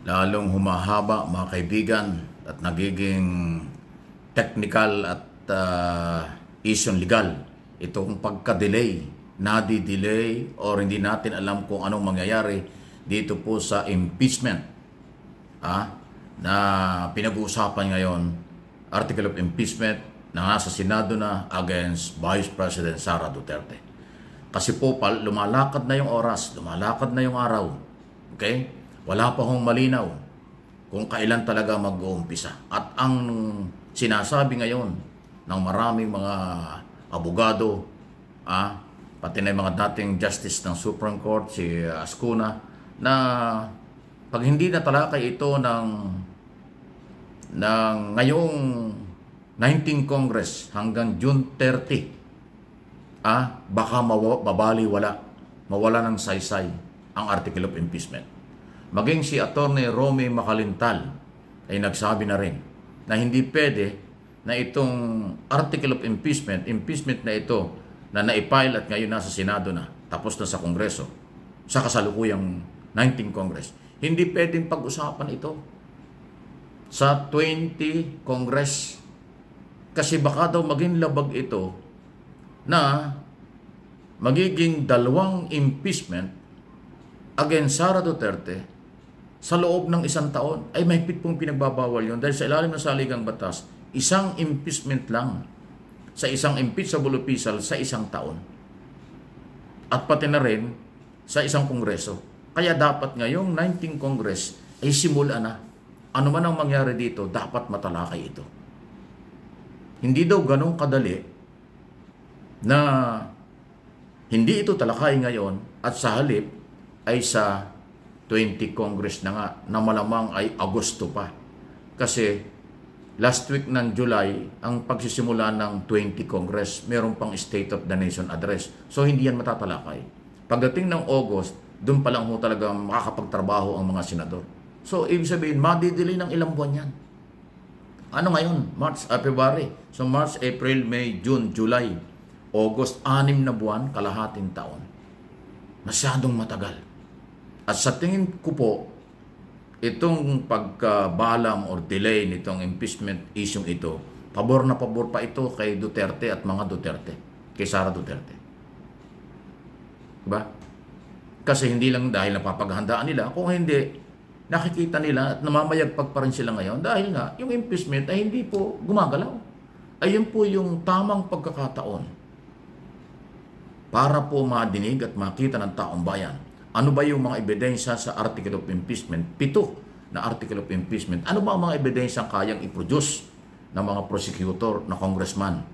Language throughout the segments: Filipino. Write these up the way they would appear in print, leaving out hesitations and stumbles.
lalong humahaba mga kaibigan at nagiging technical at isyong legal itong pagka-delay, nadi-delay or hindi natin alam kung anong mangyayari dito po sa impeachment na pinag-uusapan ngayon, article of impeachment na nasa Senado na against Vice President Sara Duterte. Kasi po lumalakad na yung oras, lumalakad na yung araw. Okay? Wala pa hong malinaw kung kailan talaga mag-uumpisa. At ang sinasabi ngayon ng maraming mga abogado, pati na yung mga dating justice ng Supreme Court, si Ascuna, na pag hindi na talakay ito ng ngayong 19th Congress hanggang June 30, baka mawala ng saysay ang article of impeachment. Maging si Attorney Romy Macalintal ay nagsabi na rin na hindi pwede na itong article of impeachment na ito na naipile at ngayon nasa Senado na, tapos na sa Kongreso, sa kasalukuyang 19th Congress. Hindi pwedeng pag-usapan ito sa 20 Congress kasi baka daw maging labag ito na magiging dalawang impeachment against Sara Duterte sa loob ng isang taon. Ay mahigpit pong pinagbabawal yun dahil sa ilalim ng saligang batas, isang impeachment lang sa isang impeachable official sa isang taon. At pati na rin sa isang kongreso. Kaya dapat ngayong 19th Congress ay simula na. Ano man ang mangyari dito, dapat matalakay ito. Hindi daw ganong kadali na hindi ito talakay ngayon at sa halip ay sa 20 Congress na nga na malamang ay Agosto pa. Kasi last week ng July ang pagsisimula ng 20 Congress, meron pang State of the Nation Address. So hindi yan matatalakay. Pagdating ng August, doon pa lang ho talaga makakapagtrabaho ang mga senador. So ibig sabihin, madidelay ng ilang buwan yan. Ano ngayon? March, February. So March, April, May, June, July, August, 6 na buwan, kalahating taon. Masyadong matagal. At sa tingin ko po, itong pagkabalam or delay nitong impeachment issue ito, pabor na pabor pa ito kay Duterte at mga Duterte, kay Sara Duterte. Diba? Kasi hindi lang dahil napapaghandaan nila, kung hindi, nakikita nila at namamayagpag pa rin sila ngayon dahil nga yung impeachment ay hindi po gumagalaw. Ayun po yung tamang pagkakataon para po madinig at makita ng taong bayan. Ano ba yung mga ebidensya sa article of impeachment? 7 na article of impeachment. Ano ba ang mga ebidensya kayang i-produce ng mga prosecutor na congressman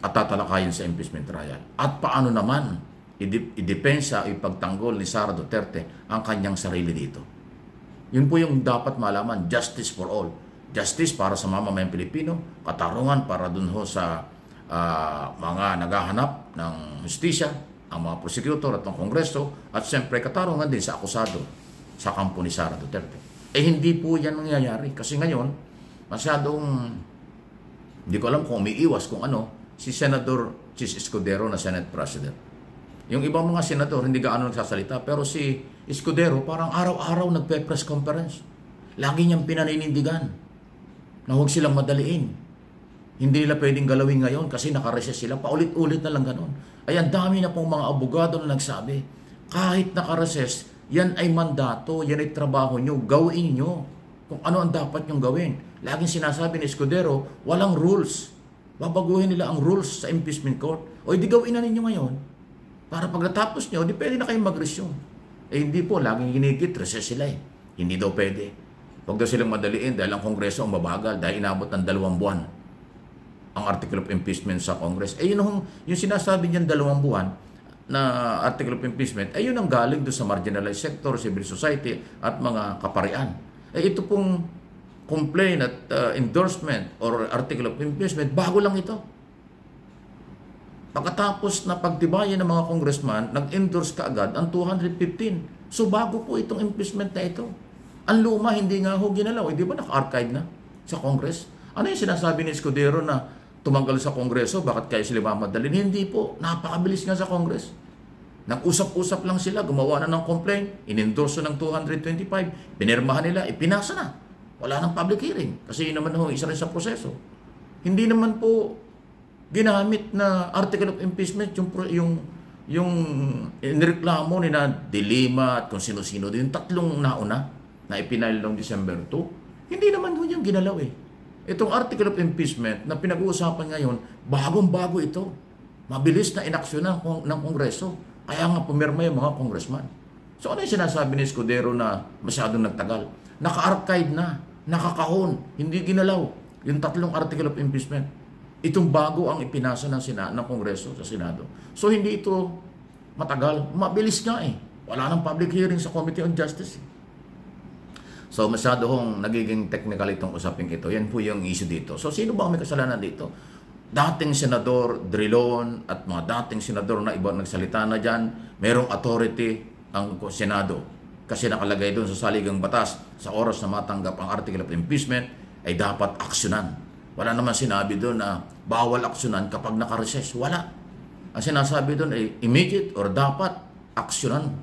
at tatalakayin sa impeachment trial? At paano naman idepensa o ipagtanggol ni Sara Duterte ang kanyang sarili dito? Yun po yung dapat malaman. Justice for all. Justice para sa mamamayang Pilipino, katarungan para dun ho sa mga naghahanap ng hustisya, ang mga prosecutor at ang Kongreso, at siyempre katarungan din sa akusado sa kampo ni Sara Duterte. Hindi po yan nangyayari. Kasi ngayon, masyadong, hindi ko alam kung umiiwas kung ano, si Senator Chis Escudero na Senate President. Yung ibang mga senador, hindi gaano nagsasalita, pero si Escudero parang araw-araw nagpe-press conference. Lagi niyang pinaninindigan na huwag silang madaliin. Hindi nila pwedeng galawin ngayon kasi nakareses sila. Paulit-ulit na lang ganon. Ay, ang dami na pong mga abogado na nagsabi, kahit nakareses, yan ay mandato, yan ay trabaho nyo, gawin nyo kung ano ang dapat nyong gawin. Laging sinasabi ni Escudero, walang rules. Babaguhin nila ang rules sa impeachment court. O di gawin na ninyo ngayon. Para pagkatapos nyo, di pwede na kayong mag-resume. Hindi po, laging ginigit, reses sila eh. Hindi daw pwede. Huwag daw silang madaliin dahil ang Kongreso ang mabagal dahil inabot ng 2 buwan ang article of impeachment sa Congress. Yung sinasabi niyan 2 buwan na article of impeachment, yun ang galing doon sa marginalized sector, civil society at mga kaparian. Ito pong complaint at endorsement or article of impeachment, bago lang ito. Pagkatapos na pagtibayan ng mga congressman, nag-endorse kaagad ang 215. So bago po itong impeachment na ito. Ang luma, hindi nga ho ginalaw. Di ba naka-archive na sa Congress? Ano yung sinasabi ni Escudero na tumanggal sa Kongreso, bakit kayo sila mamadalin? Hindi po, napakabilis nga sa Congress. Nag-usap-usap lang sila, gumawa na ng complaint, inendorso ng 225, pinirmahan nila, ipinasa na. Wala nang public hearing. Kasi yun naman ho, isa rin sa proseso. Hindi naman po ginamit na article of impeachment yung inireklamo ni na De Lima at kung sino-sino, yung tatlong nauna na ipinail noong December 2. Hindi naman ho yung ginalaw eh. Itong article of impeachment na pinag-uusapan ngayon, bagong-bago ito. Mabilis na inaksyonan ng Kongreso. Kaya nga pumirma yung mga congressman. So ano yung sinasabi ni Escudero na masyadong nagtagal? Naka-archive na, nakakahon, hindi ginalaw yung tatlong article of impeachment. Itong bago ang ipinasa ng Kongreso sa Senado. So hindi ito matagal, mabilis nga eh. Wala nang public hearing sa Committee on Justice. So masyado hong nagiging technical itong usaping ito. Yan po yung issue dito. So sino ba ang may kasalanan dito? Dating Senador Drilon at mga dating Senador na iba nagsalita na dyan, merong authority ang Senado. Kasi nakalagay doon sa saligang batas, sa oras na matanggap ang article of impeachment, ay dapat aksyonan. Wala naman sinabi doon na bawal aksyonan kapag nakareses. Wala. Ang sinasabi doon ay immediate or dapat aksyonan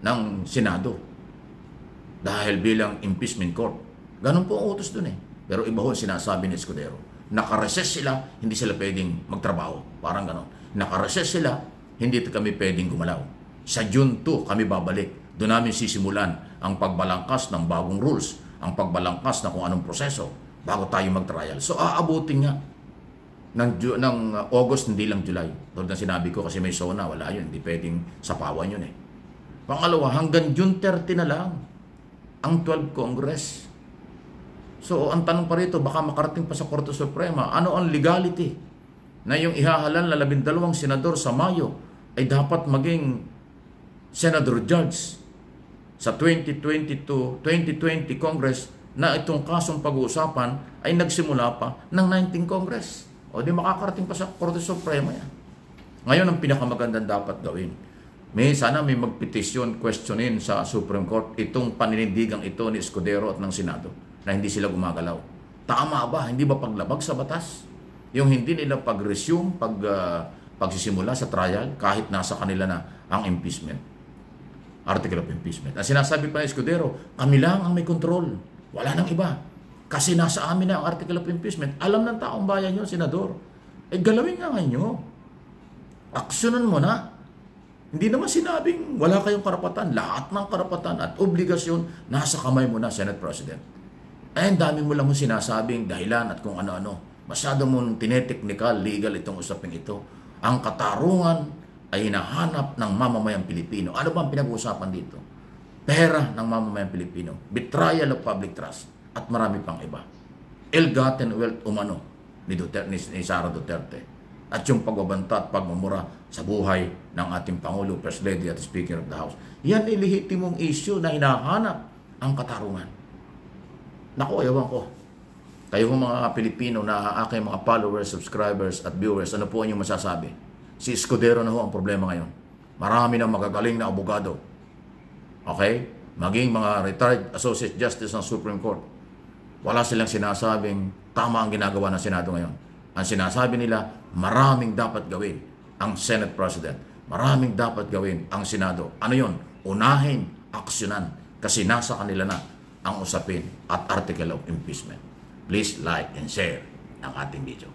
ng Senado. Dahil bilang impeachment court. Ganun po ang utos doon eh. Pero iba ho sinasabi ni Escudero. Nakareses sila, hindi sila pwedeng magtrabaho. Parang gano'n. Nakareses sila, hindi kami pwedeng gumalaw. Sa June 2 kami babalik. Doon namin sisimulan ang pagbalangkas ng bagong rules, ang pagbalangkas na kung anong proseso bago tayo mag-trial. So aabutin nga ng August, hindi lang July. Tulad na sinabi ko kasi may SONA, wala yun. Hindi pwedeng sapawan yun eh. Pangalawa, hanggang June 30 na lang ang 12 Congress. So, ang tanong pa rito, baka makarating pa sa Korte Suprema, ano ang legality na yung ihahalal na 12 senador sa Mayo ay dapat maging senador judge sa 2020 Congress na itong kasong pag-uusapan ay nagsimula pa ng 19 Congress. O di makakarating pa sa Korte Suprema yan. Ngayon, ang pinakamagandang dapat gawin, sana may magpetisyon, questionin sa Supreme Court itong paninindigang ito ni Escudero at ng Senado na hindi sila gumagalaw. Tama ba? Hindi ba paglabag sa batas? Yung hindi nila pag-resume, pagsisimula sa trial kahit nasa kanila na ang impeachment. Article of impeachment. Ang sinasabi pa ni Escudero, kami lang ang may control. Wala nang iba. Kasi nasa amin na ang article of impeachment. Alam ng taong bayan nyo, Senador. Galawin nga ngayon. Aksyonan mo na. Hindi naman sinabing wala kayong karapatan. Lahat ng karapatan at obligasyon nasa kamay mo na, Senate President. Ay, dami mo lang sinasabing dahilan at kung ano-ano. Masyado mong tineteknikal, legal itong usaping ito. Ang katarungan ay hinahanap ng mamamayang Pilipino. Ano ba ang pinag-uusapan dito? Pera ng mamamayang Pilipino. Betrayal of public trust. At marami pang iba. Ill-gotten wealth umano ni Sara Duterte. At yung pagbabanta at pagmumura sa buhay ng ating Pangulo, First Lady at Speaker of the House. Yan ay lehitimong issue na hinahanap ang katarungan. Naku, ewan ko. Kayo mga Pilipino na aking mga followers, subscribers at viewers, ano po ang inyong masasabi? Si Escudero na ho ang problema ngayon. Marami na magagaling na abogado. Okay? Maging mga retired Associate Justice ng Supreme Court. Wala silang sinasabing tama ang ginagawa ng Senado ngayon. Ang sinasabi nila, maraming dapat gawin ang Senate President. Maraming dapat gawin ang Senado. Ano yun? Unahin, aksyonan. Kasi nasa kanila na ang usapin at article of impeachment. Please like and share ang ating video.